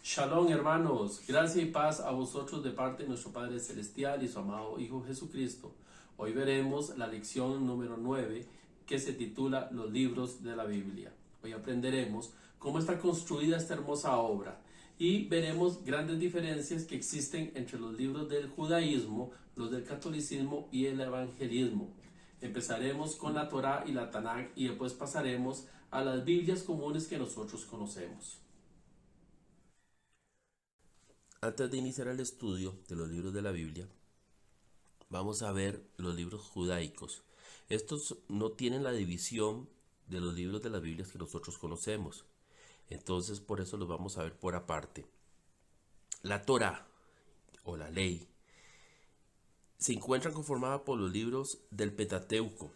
Shalom, hermanos, gracia y paz a vosotros de parte de nuestro Padre Celestial y su amado Hijo Jesucristo. Hoy veremos la lección número 9 que se titula Los libros de la Biblia. Hoy aprenderemos cómo está construida esta hermosa obra y veremos grandes diferencias que existen entre los libros del judaísmo, los del catolicismo y el evangelismo. Empezaremos con la Torá y la Tanakh y después pasaremos a las Biblias comunes que nosotros conocemos. Antes de iniciar el estudio de los libros de la Biblia, vamos a ver los libros judaicos. Estos no tienen la división de los libros de las Biblias que nosotros conocemos. Entonces, por eso los vamos a ver por aparte. La Torá, o la ley, se encuentra conformada por los libros del Pentateuco.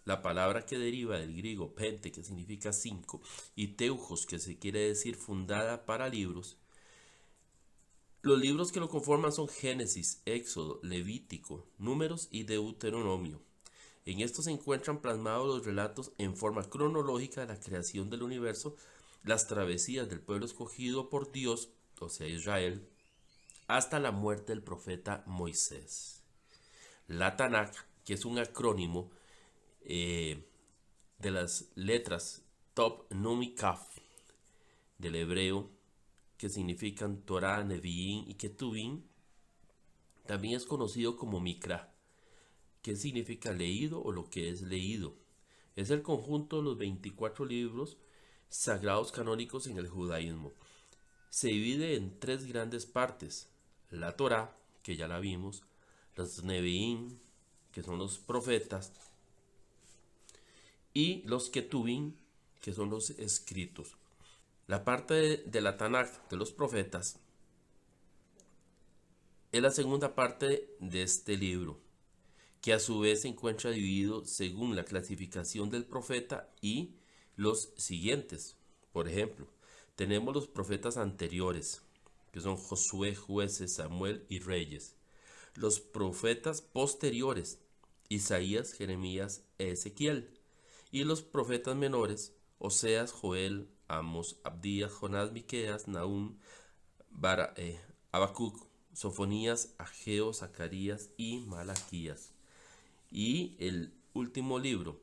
La palabra que deriva del griego pente, que significa 5, y teujos, que se quiere decir fundada para libros. Los libros que lo conforman son Génesis, Éxodo, Levítico, Números y Deuteronomio. En estos se encuentran plasmados los relatos en forma cronológica de la creación del universo, las travesías del pueblo escogido por Dios, o sea Israel, hasta la muerte del profeta Moisés. La Tanakh, que es un acrónimo de las letras Tov, Nun y Kaf del hebreo, que significan Torah, Nevi'im y Ketuvim, también es conocido como Mikra, que significa leído o lo que es leído. Es el conjunto de los 24 libros sagrados canónicos en el judaísmo. Se divide en tres grandes partes: la Torá, que ya la vimos, los Nevi'im, que son los profetas, y los Ketuvim, que son los escritos. La parte de la Tanakh, de los profetas, es la segunda parte de este libro, que a su vez se encuentra dividido según la clasificación del profeta y los siguientes. Por ejemplo, tenemos los profetas anteriores, que son Josué, Jueces, Samuel y Reyes. Los profetas posteriores, Isaías, Jeremías e Ezequiel. Y los profetas menores, Oseas, Joel, Amos, Abdías, Jonás, Miqueas, Nahum, Habacuc, Sofonías, Ageo, Zacarías y Malaquías. Y el último libro,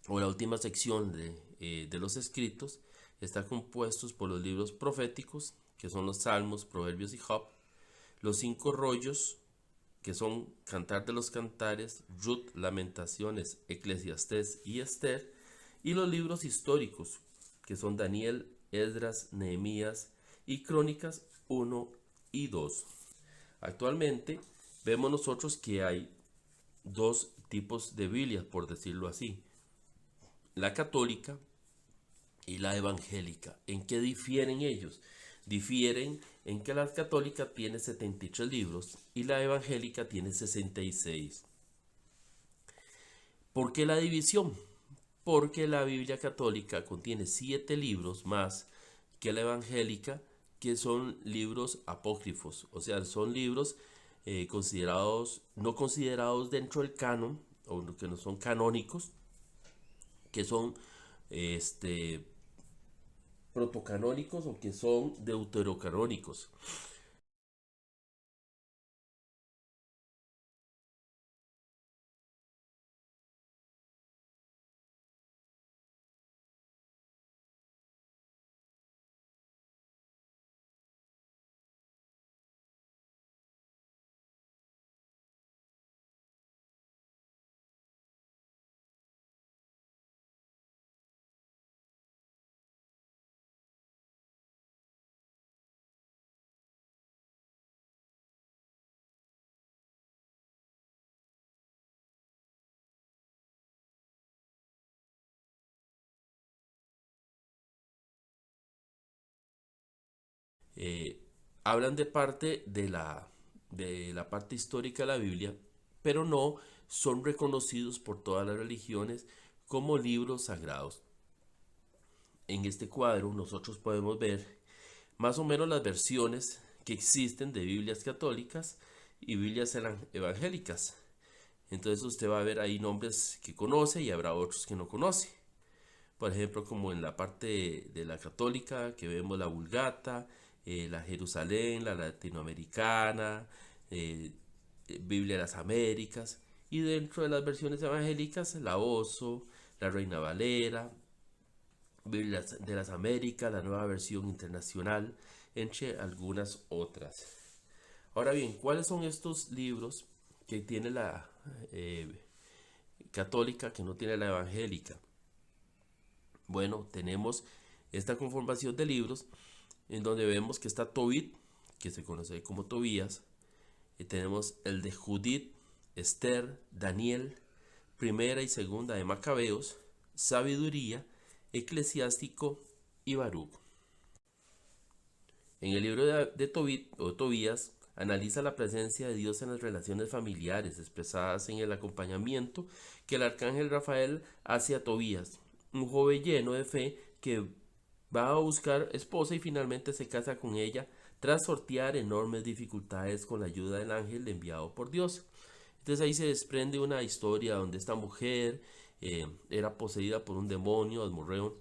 o la última sección de los escritos, está compuestos por los libros proféticos, que son los Salmos, Proverbios y Job, los 5 rollos, que son Cantar de los Cantares, Ruth, Lamentaciones, Eclesiastés y Esther, y los libros históricos, que son Daniel, Esdras, Nehemías y Crónicas 1 y 2. Actualmente vemos nosotros que hay dos tipos de Biblias, por decirlo así: la católica y la evangélica. ¿En qué difieren ellos? Difieren en que la católica tiene 73 libros y la evangélica tiene 66. ¿Por qué la división? Porque la Biblia católica contiene 7 libros más que la evangélica, que son libros apócrifos, o sea, son libros no considerados dentro del canon, o que no son canónicos, que son este, protocanónicos o que son deuterocanónicos. Eh, Hablan de parte de la parte histórica de la Biblia, pero no son reconocidos por todas las religiones como libros sagrados. En este cuadro nosotros podemos ver más o menos las versiones que existen de Biblias católicas y Biblias evangélicas. Entonces usted va a ver ahí nombres que conoce y habrá otros que no conoce. Por ejemplo, como en la parte de la católica, que vemos la Vulgata, la Jerusalén, la latinoamericana, Biblia de las Américas, y dentro de las versiones evangélicas, la Oso, la Reina Valera, Biblia de las Américas, la Nueva Versión Internacional, entre algunas otras. Ahora bien, ¿cuáles son estos libros que tiene la católica que no tiene la evangélica? Bueno, tenemos esta conformación de libros en donde vemos que está Tobit, que se conoce como Tobías, y tenemos el de Judith, Esther, Daniel, primera y segunda de Macabeos, Sabiduría, Eclesiástico y Baruch. En el libro de Tobit o Tobías analiza la presencia de Dios en las relaciones familiares expresadas en el acompañamiento que el arcángel Rafael hace a Tobías, un joven lleno de fe que va a buscar esposa y finalmente se casa con ella tras sortear enormes dificultades con la ayuda del ángel enviado por Dios. Entonces ahí se desprende una historia donde esta mujer era poseída por un demonio, Asmorreón,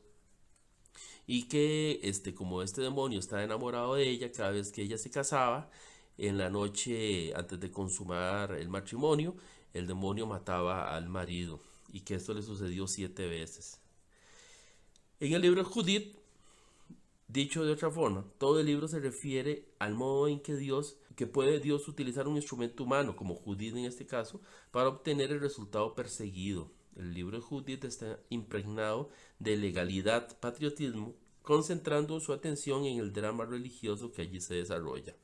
y que como este demonio estaba enamorado de ella, cada vez que ella se casaba, en la noche antes de consumar el matrimonio, el demonio mataba al marido, y que esto le sucedió 7 veces. En el libro de Judith, dicho de otra forma, todo el libro se refiere al modo en que puede Dios utilizar un instrumento humano, como Judith en este caso, para obtener el resultado perseguido. El libro de Judith está impregnado de legalidad, patriotismo, concentrando su atención en el drama religioso que allí se desarrolla.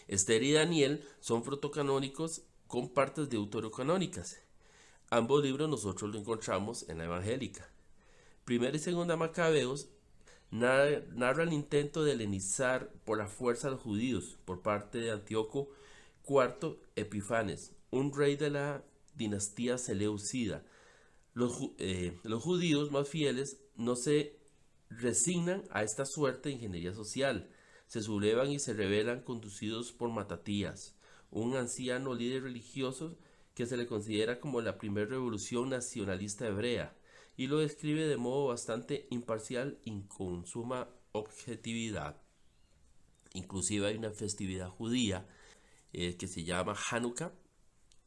Esther y Daniel son protocanónicos con partes deuterocanónicas. Ambos libros nosotros los encontramos en la evangélica. Primera y segunda Macabeos narra el intento de helenizar por la fuerza a los judíos por parte de Antíoco IV Epifanes, un rey de la dinastía seleucida. Los judíos más fieles no se resignan a esta suerte de ingeniería social. Se sublevan y se rebelan conducidos por Matatías, un anciano líder religioso que se le considera como la primera revolución nacionalista hebrea, y lo describe de modo bastante imparcial y con suma objetividad. Inclusive hay una festividad judía que se llama Hanukkah,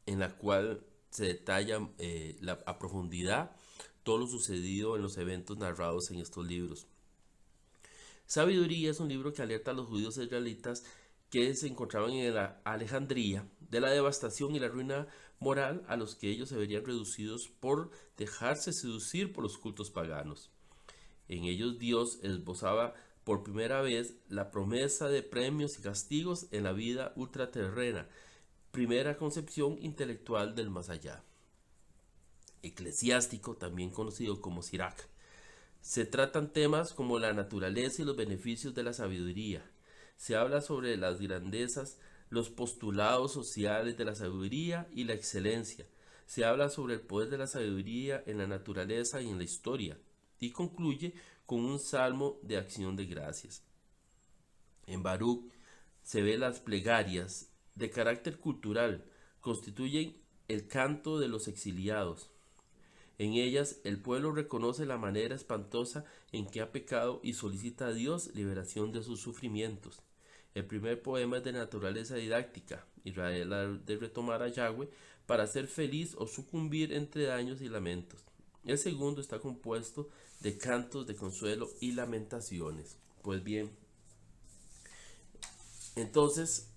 en la cual se detalla a profundidad todo lo sucedido en los eventos narrados en estos libros. Sabiduría es un libro que alerta a los judíos israelitas que se encontraban en la Alejandría de la devastación y la ruina moral a los que ellos se verían reducidos por dejarse seducir por los cultos paganos. En ellos Dios esbozaba por primera vez la promesa de premios y castigos en la vida ultraterrena, primera concepción intelectual del más allá. Eclesiástico, también conocido como Sirach. Se tratan temas como la naturaleza y los beneficios de la sabiduría. Se habla sobre las grandezas, los postulados sociales de la sabiduría y la excelencia. Se habla sobre el poder de la sabiduría en la naturaleza y en la historia. Y concluye con un salmo de acción de gracias. En Baruch se ve las plegarias de carácter cultural, constituyen el canto de los exiliados. En ellas el pueblo reconoce la manera espantosa en que ha pecado y solicita a Dios liberación de sus sufrimientos. El primer poema es de naturaleza didáctica. Israel ha de retomar a Yahweh para ser feliz o sucumbir entre daños y lamentos. El segundo está compuesto de cantos de consuelo y lamentaciones. Pues bien, entonces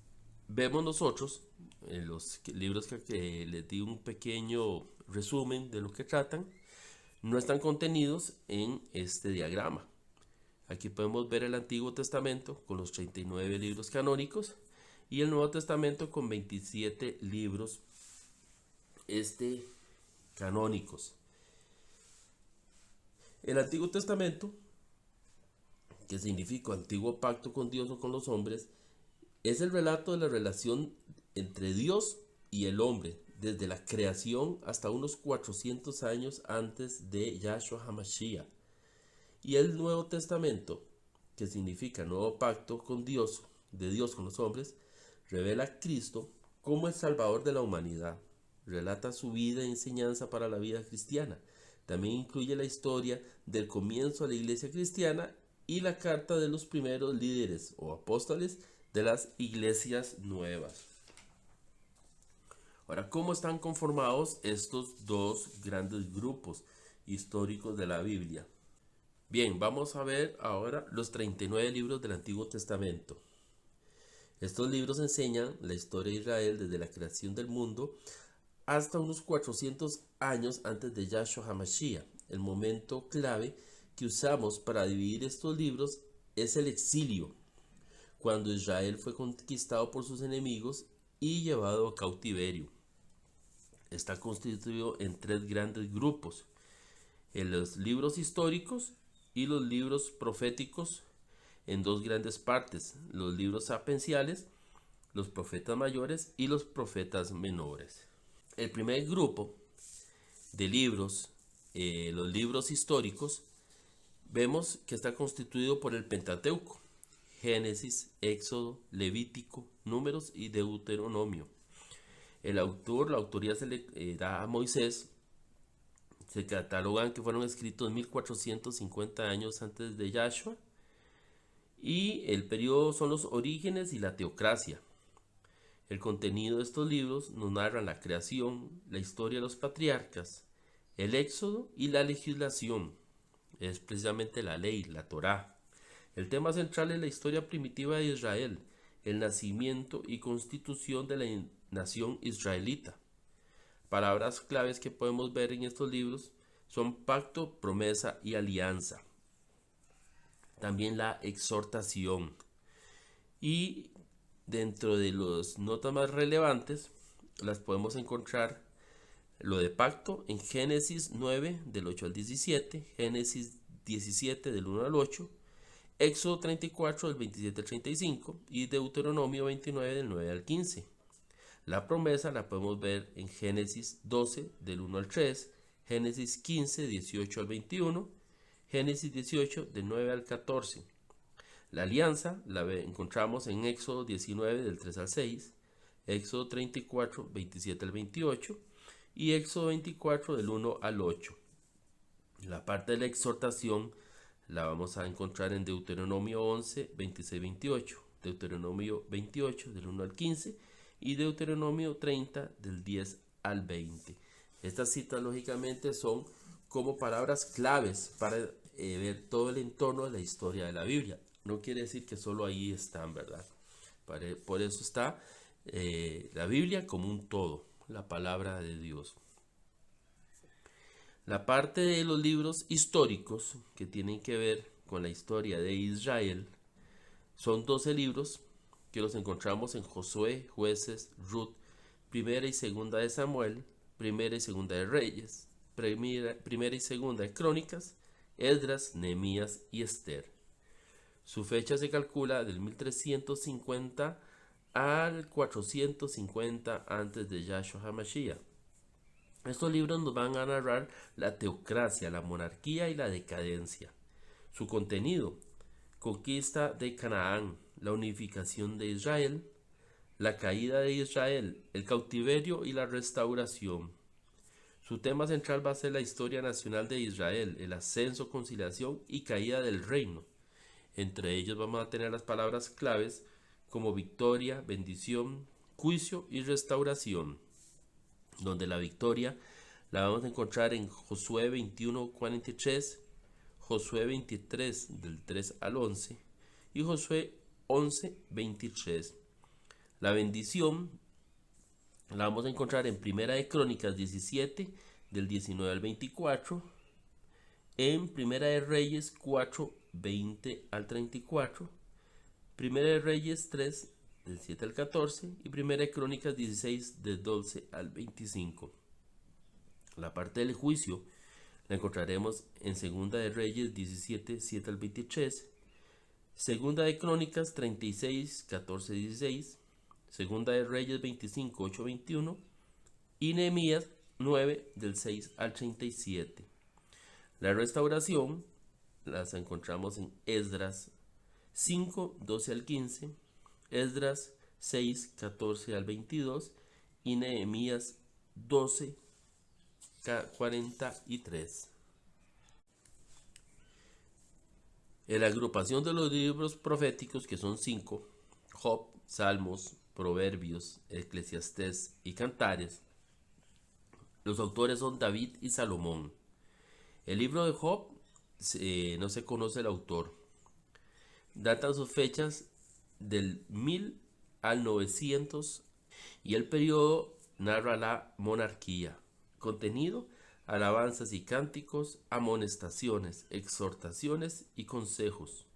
vemos nosotros en los libros que les di un pequeño resumen de lo que tratan, no están contenidos en este diagrama. Aquí podemos ver el Antiguo Testamento con los 39 libros canónicos y el Nuevo Testamento con 27 libros canónicos. El Antiguo Testamento, que significa antiguo pacto con Dios o con los hombres, es el relato de la relación entre Dios y el hombre, desde la creación hasta unos 400 años antes de Yahshua HaMashiach. Y el Nuevo Testamento, que significa nuevo pacto con Dios, de Dios con los hombres, revela a Cristo como el Salvador de la humanidad. Relata su vida y enseñanza para la vida cristiana. También incluye la historia del comienzo de la iglesia cristiana y la carta de los primeros líderes o apóstoles de las iglesias nuevas. Ahora, ¿cómo están conformados estos dos grandes grupos históricos de la Biblia? Bien, vamos a ver ahora los 39 libros del Antiguo Testamento. Estos libros enseñan la historia de Israel desde la creación del mundo hasta unos 400 años antes de Yahshua HaMashiach. El momento clave que usamos para dividir estos libros es el exilio, cuando Israel fue conquistado por sus enemigos y llevado a cautiverio. Está constituido en tres grandes grupos: en los libros históricos y los libros proféticos, en dos grandes partes: los libros sapiensales, los profetas mayores y los profetas menores. El primer grupo de libros, los libros históricos, vemos que está constituido por el Pentateuco: Génesis, Éxodo, Levítico, Números y Deuteronomio. La autoría se le da a Moisés. Se catalogan que fueron escritos 1450 años antes de Yahshua, y el periodo son los orígenes y la teocracia. El contenido de estos libros nos narra la creación, la historia de los patriarcas, el éxodo y la legislación. Es precisamente la ley, la Torá. El tema central es la historia primitiva de Israel, el nacimiento y constitución de la nación israelita. Palabras claves que podemos ver en estos libros son pacto, promesa y alianza. También la exhortación. Y dentro de las notas más relevantes las podemos encontrar lo de pacto en Génesis 9 del 8 al 17, Génesis 17 del 1 al 8, Éxodo 34 del 27 al 35 y Deuteronomio 29 del 9 al 15. La promesa la podemos ver en Génesis 12 del 1 al 3, Génesis 15 18 al 21, Génesis 18 del 9 al 14. La alianza la encontramos en Éxodo 19 del 3 al 6, Éxodo 34 27 al 28 y Éxodo 24 del 1 al 8. La parte de la exhortación la vamos a encontrar en Deuteronomio 11 26 28, Deuteronomio 28 del 1 al 15 y Deuteronomio 30 del 10 al 20. Estas citas lógicamente son como palabras claves para ver todo el entorno de la historia de la Biblia. No quiere decir que solo ahí están, ¿verdad? Por eso está la Biblia como un todo, la palabra de Dios. La parte de los libros históricos que tienen que ver con la historia de Israel son 12 libros que los encontramos en Josué, Jueces, Ruth, Primera y Segunda de Samuel, Primera y Segunda de Reyes, Primera y Segunda de Crónicas, Esdras, Nehemías y Esther. Su fecha se calcula del 1350 al 450 antes de Yahshua HaMashiach. Estos libros nos van a narrar la teocracia, la monarquía y la decadencia. Su contenido: conquista de Canaán, la unificación de Israel, la caída de Israel, el cautiverio y la restauración. Su tema central va a ser la historia nacional de Israel, el ascenso, conciliación y caída del reino. Entre ellos vamos a tener las palabras claves como victoria, bendición, juicio y restauración, donde la victoria la vamos a encontrar en Josué 21:43, Josué 23 del 3 al 11 y Josué 11:23. La bendición la vamos a encontrar en Primera de Crónicas 17 del 19 al 24, en Primera de Reyes 4 20 al 34, Primera de Reyes 3 del 7 al 14 y Primera de Crónicas 16 del 12 al 25. La parte del juicio la encontraremos en Segunda de Reyes 17 7 al 23, Segunda de Crónicas 36 14 16, Segunda de Reyes 25 8 21 y Nehemías 9 del 6 al 37. La restauración las encontramos en Esdras 5 12 al 15, Esdras 6 14 al 22 y Nehemías 12 43. En la agrupación de los libros proféticos, que son 5, Job, Salmos, Proverbios, Eclesiastés y Cantares, los autores son David y Salomón. El libro de Job no se conoce el autor. Datan sus fechas del 1000 al 900 y el periodo narra la monarquía. Contenido: alabanzas y cánticos, amonestaciones, exhortaciones y consejos,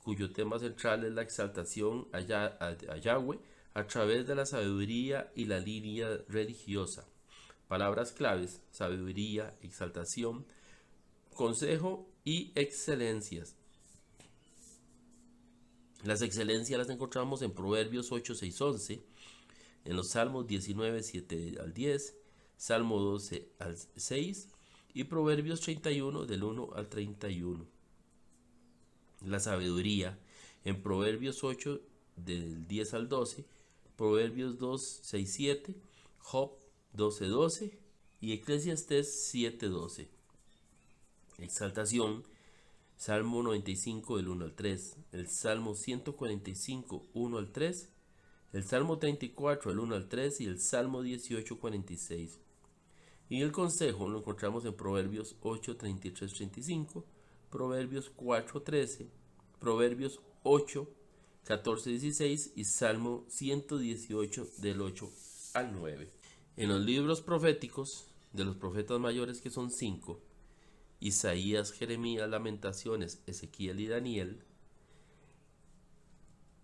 cuyo tema central es la exaltación a Yahweh a través de la sabiduría y la línea religiosa. Palabras claves: sabiduría, exaltación, consejo y excelencias. Las excelencias las encontramos en Proverbios 8, 6, 11, en los Salmos 19, 7 al 10, Salmo 12 al 6 y Proverbios 31 del 1 al 31. La sabiduría en Proverbios 8 del 10 al 12, Proverbios 2, 6, 7, Job 12, 12 y Eclesiastés 7, 12. Exaltación: Salmo 95 del 1 al 3, el Salmo 145, 1 al 3, el Salmo 34 del 1 al 3 y el Salmo 18, 46. Y el consejo lo encontramos en Proverbios 8, 33, 35, Proverbios 4, 13, Proverbios 8, 14, 16 y Salmo 118 del 8 al 9. En los libros proféticos de los profetas mayores, que son 5, Isaías, Jeremías, Lamentaciones, Ezequiel y Daniel,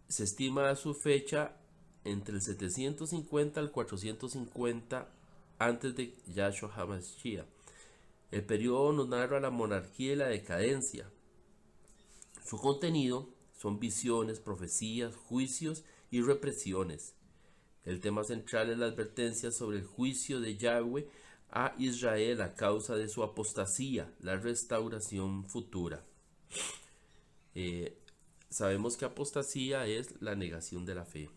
se estima su fecha entre el 750 al 450 antes de Yahshua HaMashiach. El periodo nos narra la monarquía y la decadencia. Su contenido son visiones, profecías, juicios y represiones. El tema central es la advertencia sobre el juicio de Yahweh a Israel a causa de su apostasía, la restauración futura. Sabemos que apostasía es la negación de la fe.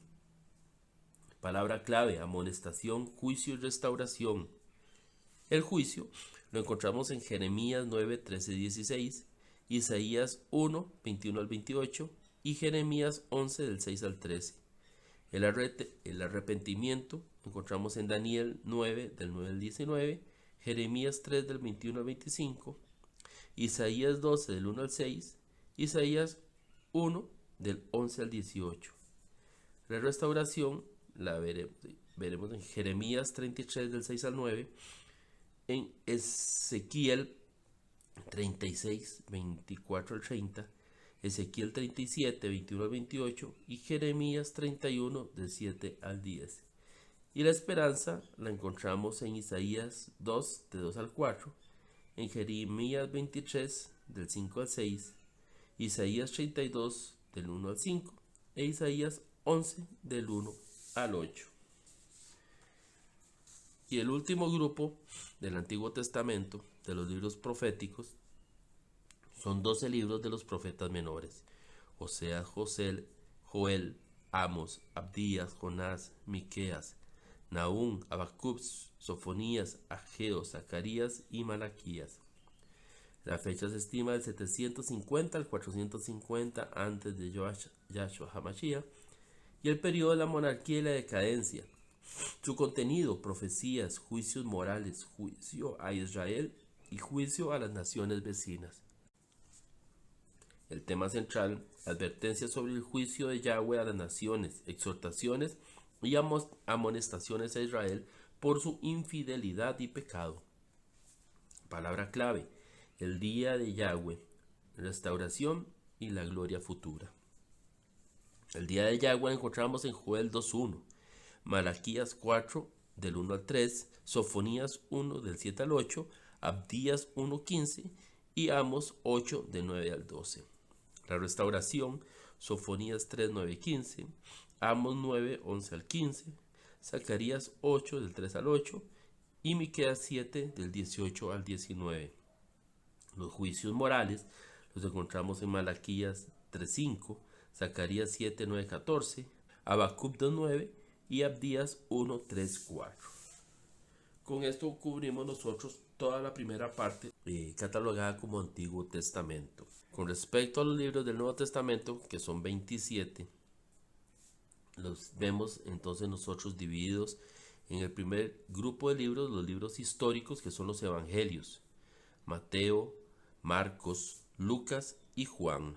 Palabra clave: amonestación, juicio y restauración. El juicio lo encontramos en Jeremías 9, 13, 16, Isaías 1, 21 al 28 y Jeremías 11 del 6 al 13. El arrepentimiento lo encontramos en Daniel 9 del 9 al 19, Jeremías 3 del 21 al 25, Isaías 12 del 1 al 6, Isaías 1 del 11 al 18. La restauración la veremos en Jeremías 33 del 6 al 9, en Ezequiel 36, 24 al 30, Ezequiel 37, 21 al 28 y Jeremías 31 del 7 al 10. Y la esperanza la encontramos en Isaías 2 de 2 al 4, en Jeremías 23 del 5 al 6, Isaías 32 del 1 al 5 e Isaías 11 del 1 al 8. Y el último grupo del Antiguo Testamento, de los libros proféticos, son 12 libros de los profetas menores: Oseas, Joel, Amos, Abdías, Jonás, Miqueas, Nahum, Habacuc, Sofonías, Ageo, Zacarías y Malaquías. La fecha se estima del 750 al 450 antes de Yahshua HaMashiach y el periodo de la monarquía y la decadencia. Su contenido: profecías, juicios morales, juicio a Israel y juicio a las naciones vecinas. El tema central: advertencia sobre el juicio de Yahweh a las naciones, exhortaciones y amonestaciones a Israel por su infidelidad y pecado. Palabra clave: el día de Yahweh, restauración y la gloria futura. El día de Yahweh encontramos en Joel 2.1, Malaquías 4 del 1 al 3, Sofonías 1 del 7 al 8, Abdías 1.15 y Amos 8 del 9 al 12. La restauración: Sofonías 3, 9 y 15, Amos 9, 11 al 15, Zacarías 8 del 3 al 8 y Miqueas 7 del 18 al 19. Los juicios morales los encontramos en Malaquías 3.5, Zacarías 7, 9, 14, Habacuc 2, 9 y Abdías 1, 3, 4. Con esto cubrimos nosotros toda la primera parte catalogada como Antiguo Testamento. Con respecto a los libros del Nuevo Testamento, que son 27, los vemos entonces nosotros divididos en el primer grupo de libros, los libros históricos, que son los evangelios: Mateo, Marcos, Lucas y Juan.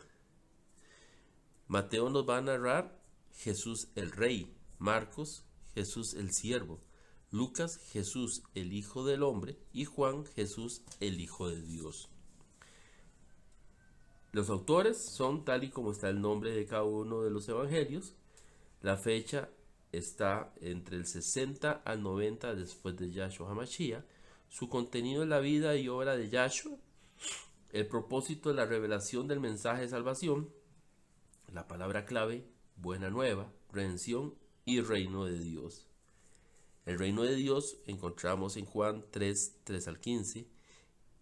Mateo nos va a narrar Jesús el Rey, Marcos, Jesús el Siervo, Lucas, Jesús el Hijo del Hombre, y Juan, Jesús el Hijo de Dios. Los autores son tal y como está el nombre de cada uno de los evangelios. La fecha está entre el 60 al 90 después de Yahshua HaMashiach. Su contenido es la vida y obra de Yahshua, el propósito de la revelación del mensaje de salvación, la palabra clave, buena nueva, redención y reino de Dios. El reino de Dios encontramos en Juan 3, 3 al 15,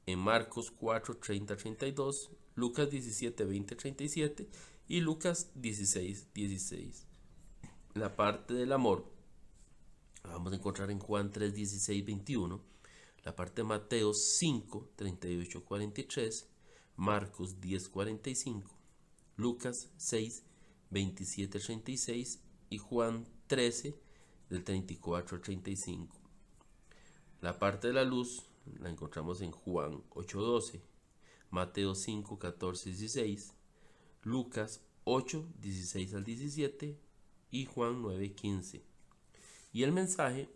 en Marcos 4, 30 al 32, Lucas 17, 20 al 37 y Lucas 16, 16. La parte del amor la vamos a encontrar en Juan 3, 16, 21, la parte de Mateo 5, 38, 43, Marcos 10, 45, Lucas 6, 27, 36 y Juan 13, del 34 al 35. La parte de la luz la encontramos en Juan 8, 12, Mateo 5, 14, 16, Lucas 8, 16 al 17 y Juan 9, 15. Y el mensaje,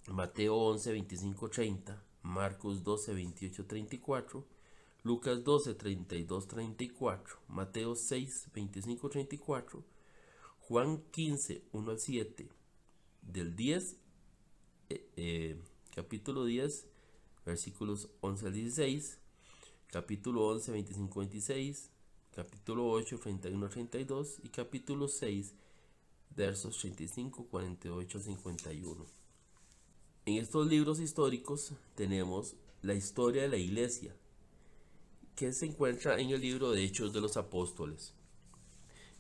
Mateo 11, 25, 30, Marcos 12, 28, 34, Lucas 12, 32, 34, Mateo 6, 25, 34, Juan 15, 1 al 7, del 10, capítulo 10, versículos 11 al 16, capítulo 11, 25, 26, capítulo 8, 31 al 32 y capítulo 6, versos 35, 48 al 51. En estos libros históricos tenemos la historia de la iglesia, que se encuentra en el libro de Hechos de los Apóstoles.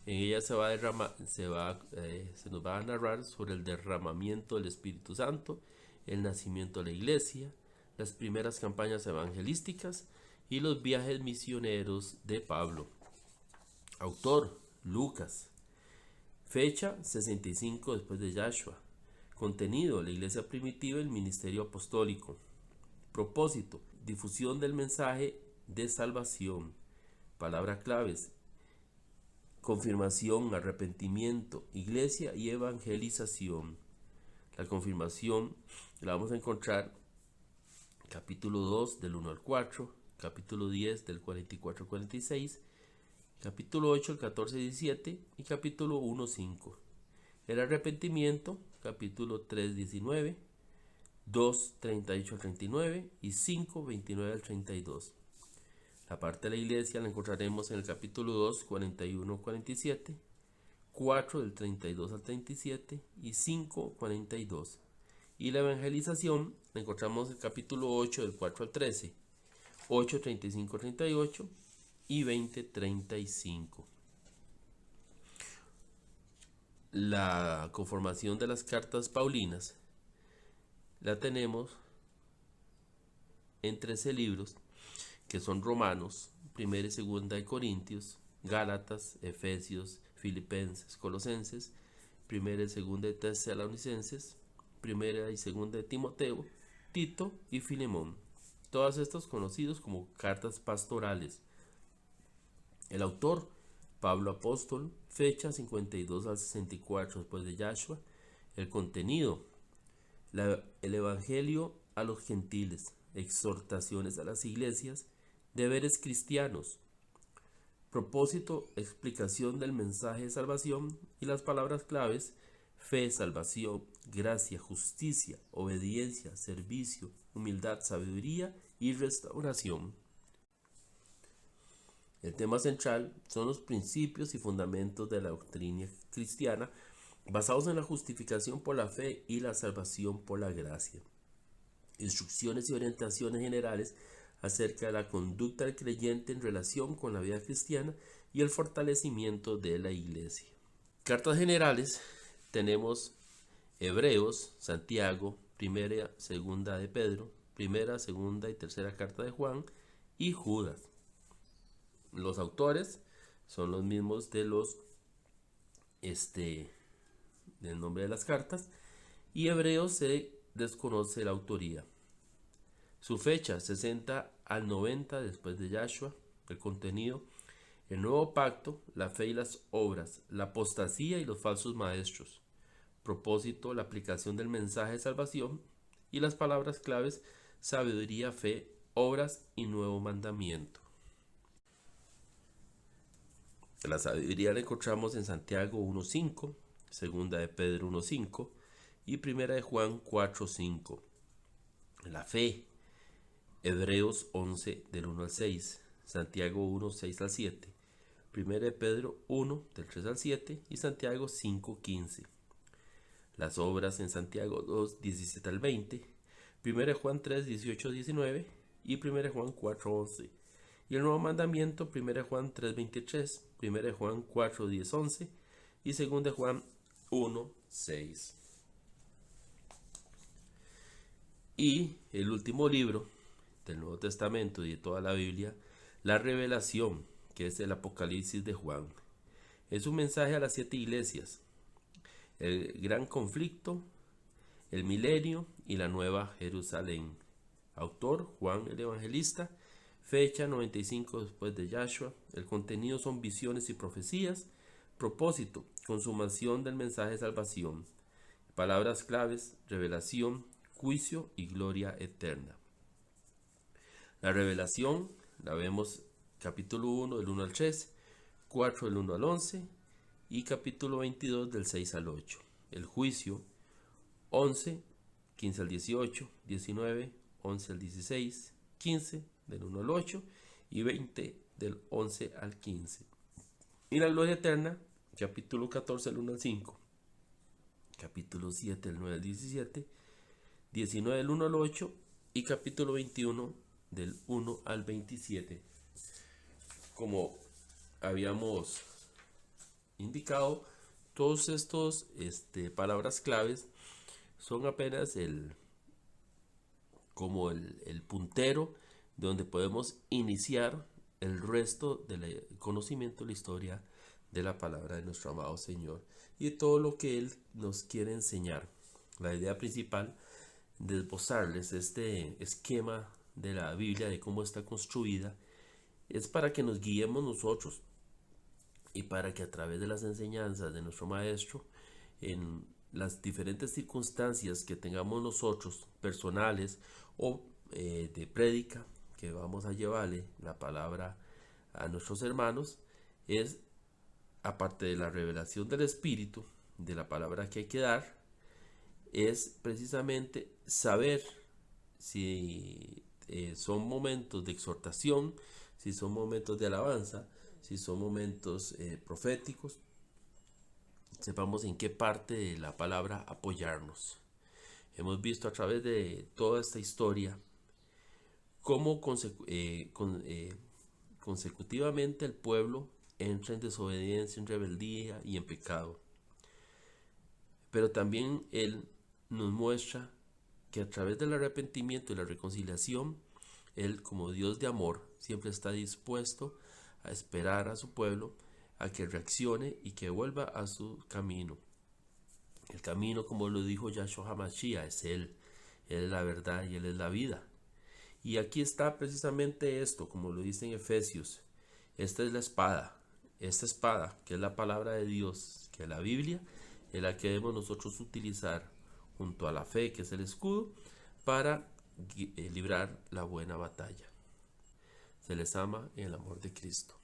En ella se nos va a narrar sobre el derramamiento del Espíritu Santo, el nacimiento de la iglesia, las primeras campañas evangelísticas y los viajes misioneros de Pablo. Autor, Lucas. Fecha, 65 después de Yahshua. Contenido, la iglesia primitiva y el ministerio apostólico. Propósito, difusión del mensaje de salvación. Palabras claves: confirmación, arrepentimiento, iglesia y evangelización. La confirmación la vamos a encontrar capítulo 2 del 1 al 4, capítulo 10 del 44 al 46, capítulo 8 el 14 al 17 y capítulo 1, 5. El arrepentimiento, capítulo 3, 19, 2, 38 al 39 y 5, 29 al 32. La parte de la iglesia la encontraremos en el capítulo 2, 41 al 47, 4 del 32 al 37 y 5, 42. Y la evangelización la encontramos en el capítulo 8 del 4 al 13, 8, 35 al 38 y 20, 35. La conformación de las cartas paulinas la tenemos en 13 libros, que son Romanos, 1 y 2 de Corintios, Gálatas, Efesios, Filipenses, Colosenses, 1 y 2 de Tesalonicenses, 1 y 2 de Timoteo, Tito y Filemón. Todos estos conocidos como cartas pastorales. El autor, Pablo Apóstol, fecha 52 al 64 después de Yahshua. El contenido, el evangelio a los gentiles, exhortaciones a las iglesias, deberes cristianos. Propósito, explicación del mensaje de salvación y las palabras claves: fe, salvación, gracia, justicia, obediencia, servicio, humildad, sabiduría y restauración. El tema central son los principios y fundamentos de la doctrina cristiana basados en la justificación por la fe y la salvación por la gracia. Instrucciones y orientaciones generales acerca de la conducta del creyente en relación con la vida cristiana y el fortalecimiento de la iglesia. Cartas generales tenemos Hebreos, Santiago, primera, segunda de Pedro, primera, segunda y tercera carta de Juan y Judas. Los autores son los mismos de los del nombre de las cartas, y Hebreos se desconoce la autoría. Su fecha 60 al 90 después de Yahshua. El contenido: el nuevo pacto, la fe y las obras, la apostasía y los falsos maestros. Propósito: la aplicación del mensaje de salvación. Y las palabras claves: sabiduría, fe, obras y nuevo mandamiento. La sabiduría la encontramos en Santiago 1.5, segunda de Pedro 1.5 y primera de Juan 4.5. La fe: Hebreos 11 del 1 al 6, Santiago 1, 6 al 7, primera de Pedro 1 del 3 al 7 y Santiago 5.15. Las obras en Santiago 2, 17 al 20, primera de Juan 3, 18 al 19 y primera de Juan 4, 11. Y el nuevo mandamiento: primera de Juan 3, 23, primera de Juan 4, 10, 11 y segunda de Juan 1, 6. Y el último libro del Nuevo Testamento y de toda la Biblia, la Revelación, que es el Apocalipsis de Juan. Es un mensaje a las 7 iglesias: el gran conflicto, el milenio y la nueva Jerusalén. Autor: Juan el Evangelista. Fecha: 95 después de Yahshua. El contenido son visiones y profecías. Propósito: consumación del mensaje de salvación. Palabras claves: revelación, juicio y gloria eterna. La revelación la vemos capítulo 1 del 1 al 3, 4 del 1 al 11 y capítulo 22 del 6 al 8. El juicio: 11, 15 al 18, 19, 11 al 16, 15 del 1 al 8 y 20 del 11 al 15. Y la gloria eterna, capítulo 14 del 1 al 5, capítulo 7 del 9 al 17, 19 del 1 al 8 y capítulo 21 del 1 al 27. Como habíamos indicado, todos estos palabras claves son apenas el puntero donde podemos iniciar el resto del conocimiento de la historia de la palabra de nuestro amado Señor y de todo lo que Él nos quiere enseñar. La idea principal de esbozarles este esquema de la Biblia, de cómo está construida, es para que nos guiemos nosotros y para que a través de las enseñanzas de nuestro Maestro, en las diferentes circunstancias que tengamos nosotros, personales o de prédica, que vamos a llevarle la palabra a nuestros hermanos, es, aparte de la revelación del Espíritu, de la palabra que hay que dar, es precisamente saber si son momentos de exhortación, si son momentos de alabanza, si son momentos proféticos. Sepamos en qué parte de la palabra apoyarnos. Hemos visto a través de toda esta historia cómo consecutivamente el pueblo entra en desobediencia, en rebeldía y en pecado. Pero también Él nos muestra que a través del arrepentimiento y la reconciliación, Él, como Dios de amor, siempre está dispuesto a esperar a su pueblo a que reaccione y que vuelva a su camino. El camino, como lo dijo Yahshua HaMashiach, es Él. Él es la verdad y Él es la vida. Y aquí está precisamente esto, como lo dice en Efesios. Esta es la espada. Esta espada, que es la palabra de Dios, que es la Biblia, es la que debemos nosotros utilizar junto a la fe, que es el escudo, para librar la buena batalla. Se les ama en el amor de Cristo.